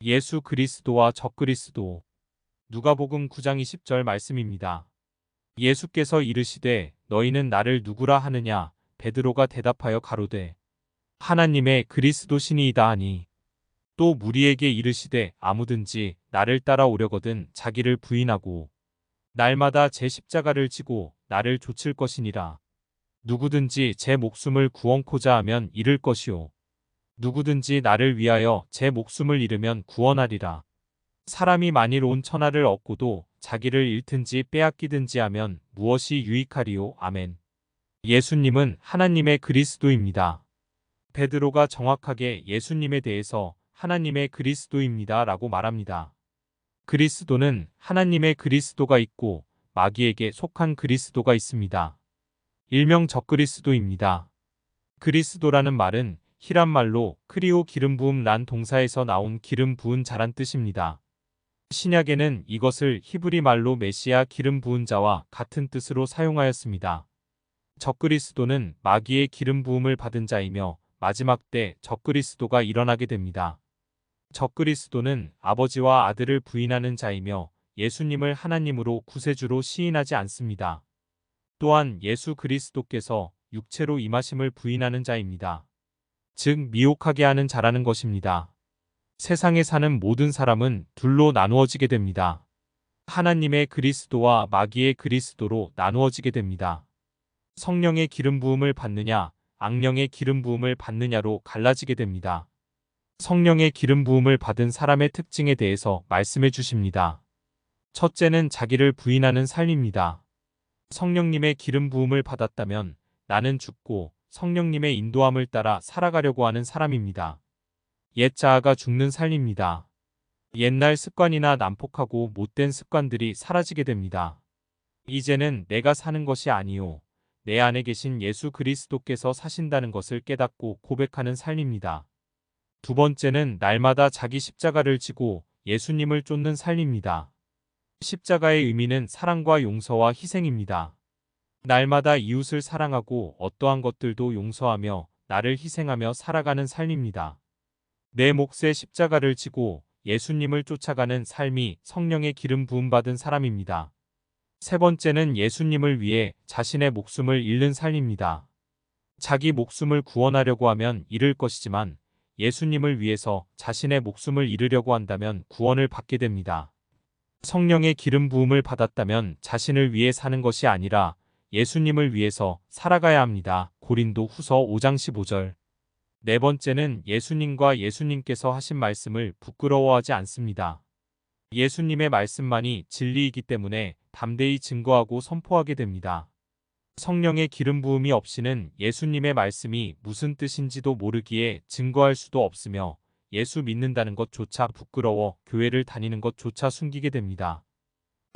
예수 그리스도와 적그리스도. 누가복음 9장 20절 말씀입니다. 예수께서 이르시되 너희는 나를 누구라 하느냐? 베드로가 대답하여 가로되 하나님의 그리스도시니이다 하니, 또 무리에게 이르시되 아무든지 나를 따라오려거든 자기를 부인하고 날마다 제 십자가를 지고 나를 좇을 것이니라. 누구든지 제 목숨을 구원코자 하면 잃을 것이요 누구든지 나를 위하여 제 목숨을 잃으면 구원하리라. 사람이 만일 온 천하를 얻고도 자기를 잃든지 빼앗기든지 하면 무엇이 유익하리요? 아멘. 예수님은 하나님의 그리스도입니다. 베드로가 정확하게 예수님에 대해서 하나님의 그리스도입니다 라고 말합니다. 그리스도는 하나님의 그리스도가 있고 마귀에게 속한 그리스도가 있습니다. 일명 적그리스도입니다. 그리스도라는 말은 히람 말로 크리오 기름 부음 란 동사에서 나온 기름 부은 자란 뜻입니다. 신약에는 이것을 히브리 말로 메시아 기름 부은 자와 같은 뜻으로 사용하였습니다. 적그리스도는 마귀의 기름 부음을 받은 자이며 마지막 때 적그리스도가 일어나게 됩니다. 적그리스도는 아버지와 아들을 부인하는 자이며 예수님을 하나님으로 구세주로 시인하지 않습니다. 또한 예수 그리스도께서 육체로 임하심을 부인하는 자입니다. 즉 미혹하게 하는 자라는 것입니다. 세상에 사는 모든 사람은 둘로 나누어지게 됩니다. 하나님의 그리스도와 마귀의 그리스도로 나누어지게 됩니다. 성령의 기름 부음을 받느냐, 악령의 기름 부음을 받느냐로 갈라지게 됩니다. 성령의 기름 부음을 받은 사람의 특징에 대해서 말씀해 주십니다. 첫째는 자기를 부인하는 삶입니다. 성령님의 기름 부음을 받았다면 나는 죽고 성령님의 인도함을 따라 살아가려고 하는 사람입니다. 옛 자아가 죽는 삶입니다. 옛날 습관이나 난폭하고 못된 습관들이 사라지게 됩니다. 이제는 내가 사는 것이 아니요 내 안에 계신 예수 그리스도께서 사신다는 것을 깨닫고 고백하는 삶입니다. 두 번째는 날마다 자기 십자가를 지고 예수님을 쫓는 삶입니다. 십자가의 의미는 사랑과 용서와 희생입니다. 날마다 이웃을 사랑하고 어떠한 것들도 용서하며 나를 희생하며 살아가는 삶입니다. 내 몫의 십자가를 지고 예수님을 쫓아가는 삶이 성령의 기름 부음 받은 사람입니다. 세 번째는 예수님을 위해 자신의 목숨을 잃는 삶입니다. 자기 목숨을 구원하려고 하면 잃을 것이지만 예수님을 위해서 자신의 목숨을 잃으려고 한다면 구원을 받게 됩니다. 성령의 기름 부음을 받았다면 자신을 위해 사는 것이 아니라 예수님을 위해서 살아가야 합니다. 고린도 후서 5장 15절. 네 번째는 예수님과 예수님께서 하신 말씀을 부끄러워하지 않습니다. 예수님의 말씀만이 진리이기 때문에 담대히 증거하고 선포하게 됩니다. 성령의 기름 부음이 없이는 예수님의 말씀이 무슨 뜻인지도 모르기에 증거할 수도 없으며 예수 믿는다는 것조차 부끄러워 교회를 다니는 것조차 숨기게 됩니다.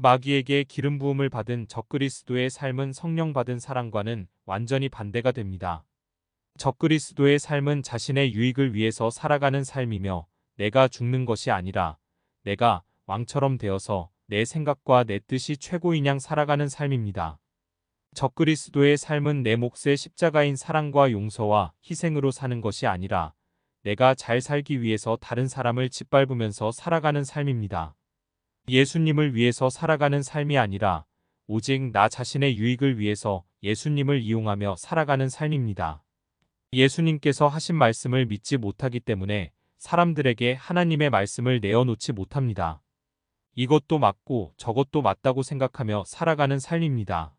마귀에게 기름 부음을 받은 적그리스도의 삶은 성령 받은 사람과는 완전히 반대가 됩니다. 적그리스도의 삶은 자신의 유익을 위해서 살아가는 삶이며 내가 죽는 것이 아니라 내가 왕처럼 되어서 내 생각과 내 뜻이 최고인 양 살아가는 삶입니다. 적그리스도의 삶은 내 몫의 십자가인 사랑과 용서와 희생으로 사는 것이 아니라 내가 잘 살기 위해서 다른 사람을 짓밟으면서 살아가는 삶입니다. 예수님을 위해서 살아가는 삶이 아니라 오직 나 자신의 유익을 위해서 예수님을 이용하며 살아가는 삶입니다. 예수님께서 하신 말씀을 믿지 못하기 때문에 사람들에게 하나님의 말씀을 내어놓지 못합니다. 이것도 맞고 저것도 맞다고 생각하며 살아가는 삶입니다.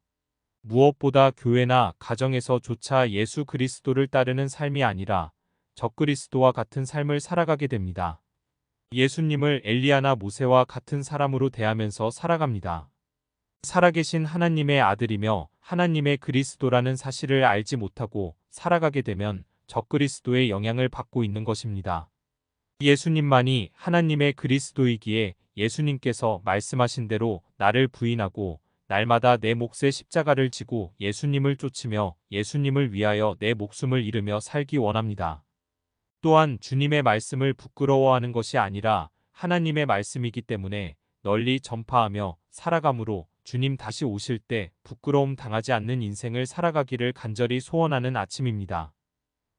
무엇보다 교회나 가정에서조차 예수 그리스도를 따르는 삶이 아니라 적그리스도와 같은 삶을 살아가게 됩니다. 예수님을 엘리야나 모세와 같은 사람으로 대하면서 살아갑니다. 살아계신 하나님의 아들이며 하나님의 그리스도라는 사실을 알지 못하고 살아가게 되면 적그리스도의 영향을 받고 있는 것입니다. 예수님만이 하나님의 그리스도이기에 예수님께서 말씀하신 대로 나를 부인하고 날마다 내 몫의 십자가를 지고 예수님을 쫓으며 예수님을 위하여 내 목숨을 잃으며 살기 원합니다. 또한 주님의 말씀을 부끄러워하는 것이 아니라 하나님의 말씀이기 때문에 널리 전파하며 살아감으로 주님 다시 오실 때 부끄러움 당하지 않는 인생을 살아가기를 간절히 소원하는 아침입니다.